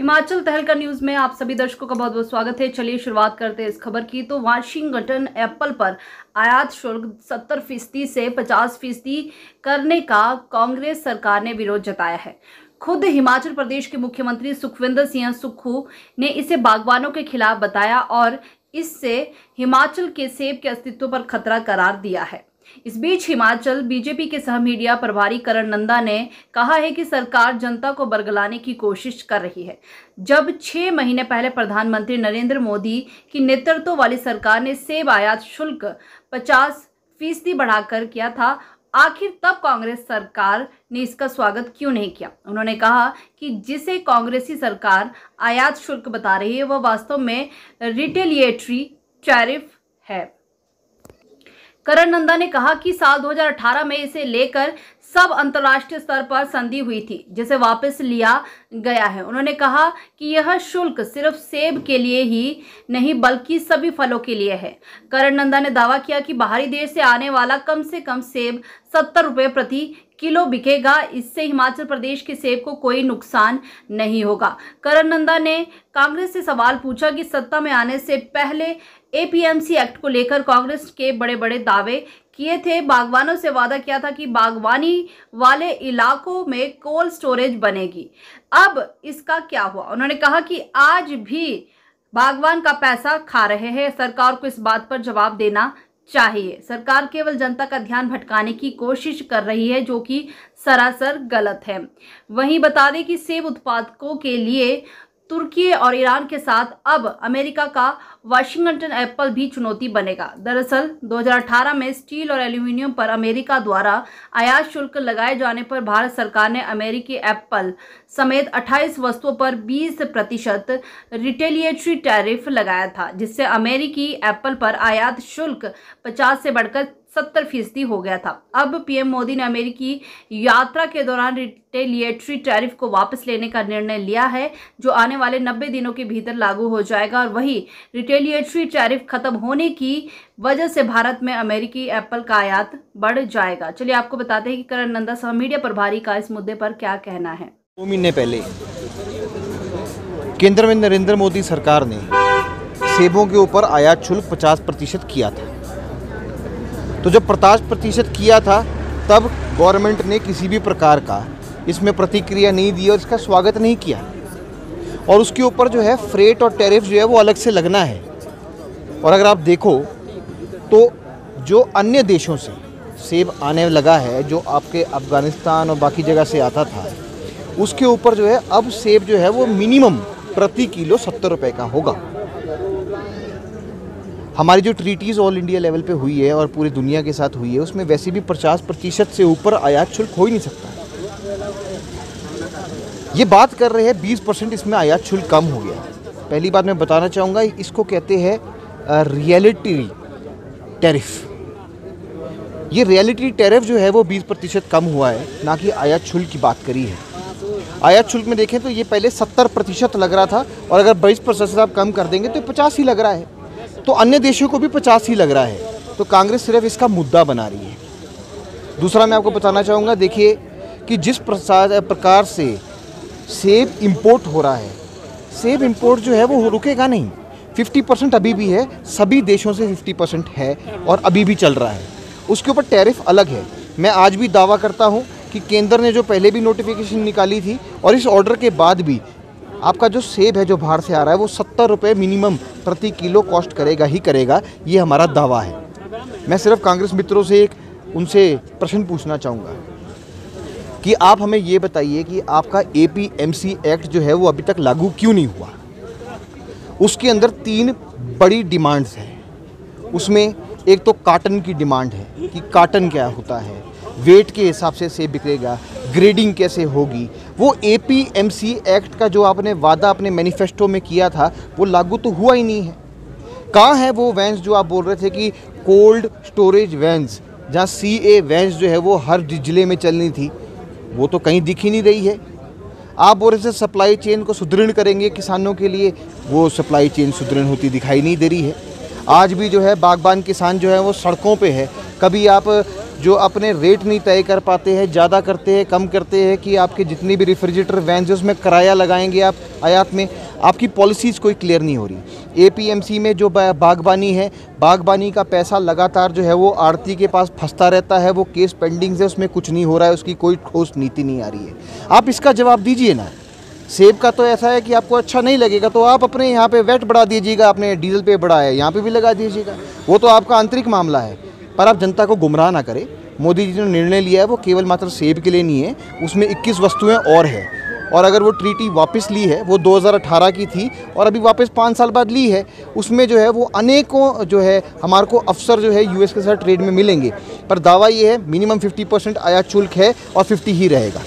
हिमाचल तहलका न्यूज में आप सभी दर्शकों का बहुत बहुत स्वागत है। चलिए शुरुआत करते हैं इस खबर की। तो वाशिंगटन एप्पल पर आयात शुल्क 70% से 50% करने का कांग्रेस सरकार ने विरोध जताया है। खुद हिमाचल प्रदेश के मुख्यमंत्री सुखविंदर सिंह सुक्खू ने इसे बागवानों के खिलाफ बताया और इससे हिमाचल के सेब के अस्तित्व पर खतरा करार दिया है। इस बीच हिमाचल बीजेपी के सह मीडिया प्रभारी करण नंदा ने कहा है कि सरकार जनता को बरगलाने की कोशिश कर रही है। जब 6 महीने पहले प्रधानमंत्री नरेंद्र मोदी की नेतृत्व वाली सरकार ने सेब आयात शुल्क 50% बढ़ाकर किया था, आखिर तब कांग्रेस सरकार ने इसका स्वागत क्यों नहीं किया। उन्होंने कहा कि जिसे कांग्रेसी सरकार आयात शुल्क बता रही है वह वास्तव में रिटेलिएटरी टैरिफ है। करण नंदा ने कहा कि साल 2018 में इसे लेकर सब अंतर्राष्ट्रीय स्तर पर संधि हुई थी, जिसे वापस लिया गया है। उन्होंने कहा कि यह शुल्क सिर्फ सेब के लिए ही नहीं बल्कि सभी फलों के लिए है। करण नंदा ने दावा किया कि बाहरी देश से आने वाला कम से कम सेब 70 रुपये प्रति किलो बिकेगा। इससे हिमाचल प्रदेश के सेब को कोई नुकसान नहीं होगा। करण नंदा ने कांग्रेस से सवाल पूछा कि सत्ता में आने से पहले एपीएमसी एक्ट को लेकर कांग्रेस के बड़े बड़े दावे किए थे। बागवानों से वादा किया था कि बागवानी वाले इलाकों में कोल्ड स्टोरेज बनेगी। अब इसका क्या हुआ? उन्होंने कहा कि आज भी बागवान का पैसा खा रहे हैं। सरकार को इस बात पर जवाब देना चाहिए। सरकार केवल जनता का ध्यान भटकाने की कोशिश कर रही है, जो कि सरासर गलत है। वहीं बता दें कि सेब उत्पादकों के लिए तुर्की और ईरान के साथ अब अमेरिका का वाशिंगटन एप्पल भी चुनौती बनेगा। दरअसल 2018 में स्टील और एल्यूमिनियम पर अमेरिका द्वारा आयात शुल्क लगाए जाने पर भारत सरकार ने अमेरिकी एप्पल समेत 28 वस्तुओं पर 20% रिटेलिएटरी टैरिफ लगाया था, जिससे अमेरिकी एप्पल पर आयात शुल्क 50 से बढ़कर 70% हो गया था। अब पीएम मोदी ने अमेरिकी यात्रा के दौरान रिटेलिएटरी टैरिफ को वापस लेने का निर्णय लिया है, जो आने वाले 90 दिनों के भीतर लागू हो जाएगा। और वही रिटेलिएटरी टैरिफ खत्म होने की वजह से भारत में अमेरिकी एप्पल का आयात बढ़ जाएगा। चलिए आपको बताते हैं कि करण नंदा सह मीडिया प्रभारी का इस मुद्दे पर क्या कहना है। 2 महीने पहले केंद्र में नरेंद्र मोदी सरकार ने सेबों के ऊपर आयात शुल्क 50% किया था। तो जब 50% किया था तब गवर्नमेंट ने किसी भी प्रकार का इसमें प्रतिक्रिया नहीं दी और इसका स्वागत नहीं किया। और उसके ऊपर जो है फ्रेट और टैरिफ जो है वो अलग से लगना है। और अगर आप देखो तो जो अन्य देशों से सेब आने लगा है, जो आपके अफ़गानिस्तान और बाकी जगह से आता था, उसके ऊपर जो है अब सेब जो है वो मिनिमम प्रति किलो 70 रुपये का होगा। हमारी जो ट्रीटीज़ ऑल इंडिया लेवल पे हुई है और पूरी दुनिया के साथ हुई है, उसमें वैसे भी 50% से ऊपर आयात शुल्क हो ही नहीं सकता। ये बात कर रहे हैं 20% इसमें आयात शुल्क कम हो गया। पहली बात मैं बताना चाहूँगा, इसको कहते हैं रियलिटी टैरिफ। ये रियलिटी टैरिफ जो है वो 20% कम हुआ है, ना कि आयात शुल्क की बात करी है। आयात शुल्क में देखें तो ये पहले 70% लग रहा था और अगर 20% आप कम कर देंगे तो 50 ही लग रहा है। तो अन्य देशों को भी 50 ही लग रहा है। तो कांग्रेस सिर्फ इसका मुद्दा बना रही है। दूसरा मैं आपको बताना चाहूँगा, देखिए कि जिस प्रकार से सेब इंपोर्ट हो रहा है, सेब इंपोर्ट जो है वो रुकेगा नहीं। 50% अभी भी है, सभी देशों से 50% है और अभी भी चल रहा है। उसके ऊपर टैरिफ अलग है। मैं आज भी दावा करता हूँ कि केंद्र ने जो पहले भी नोटिफिकेशन निकाली थी और इस ऑर्डर के बाद भी आपका जो सेब है जो बाहर से आ रहा है वो 70 रुपये मिनिमम प्रति किलो कॉस्ट करेगा ही करेगा। ये हमारा दावा है। मैं सिर्फ कांग्रेस मित्रों से उनसे प्रश्न पूछना चाहूँगा कि आप हमें ये बताइए कि आपका एपीएमसी एक्ट जो है वो अभी तक लागू क्यों नहीं हुआ। उसके अंदर 3 बड़ी डिमांड्स हैं। उसमें एक तो काटन की डिमांड है कि काटन क्या होता है, वेट के हिसाब से सेब बिकेगा, ग्रेडिंग कैसे होगी। वो एपीएमसी एक्ट का जो आपने वादा अपने मैनिफेस्टो में किया था वो लागू तो हुआ ही नहीं है। कहाँ है वो वैन्स जो आप बोल रहे थे कि कोल्ड स्टोरेज वैन्स, जहाँ सीए वैन्स जो है वो हर जिले में चलनी थी, वो तो कहीं दिख ही नहीं रही है। आप बोल रहे थे सप्लाई चेन को सुदृढ़ करेंगे किसानों के लिए, वो सप्लाई चेन सुदृढ़ होती दिखाई नहीं दे रही है। आज भी जो है बागबान किसान जो है वो सड़कों पे है। कभी आप जो अपने रेट नहीं तय कर पाते हैं, ज़्यादा करते हैं, कम करते हैं कि आपके जितनी भी रेफ्रिजरेटर वैन है उसमें किराया लगाएंगे आप आयात में। आपकी पॉलिसीज़ कोई क्लियर नहीं हो रही। APMC में जो बागबानी है, बागबानी का पैसा लगातार जो है वो आड़ती के पास फंसता रहता है, वो केस पेंडिंग है, उसमें कुछ नहीं हो रहा है, उसकी कोई ठोस नीति नहीं आ रही है। आप इसका जवाब दीजिए ना। सेब का तो ऐसा है कि आपको अच्छा नहीं लगेगा तो आप अपने यहाँ पे वैट बढ़ा दीजिएगा, आपने डीजल पे बढ़ाया है यहाँ पे भी लगा दीजिएगा, वो तो आपका आंतरिक मामला है। पर आप जनता को गुमराह ना करें। मोदी जी ने निर्णय लिया है वो केवल मात्र सेब के लिए नहीं है, उसमें 21 वस्तुएं और है। और अगर वो ट्रीटी वापस ली है, वो 2018 की थी और अभी वापस 5 साल बाद ली है, उसमें जो है वो अनेकों जो है हमारे को अफसर जो है US के साथ ट्रेड में मिलेंगे। पर दावा ये है मिनिमम 50% आयात शुल्क है और 50 ही रहेगा।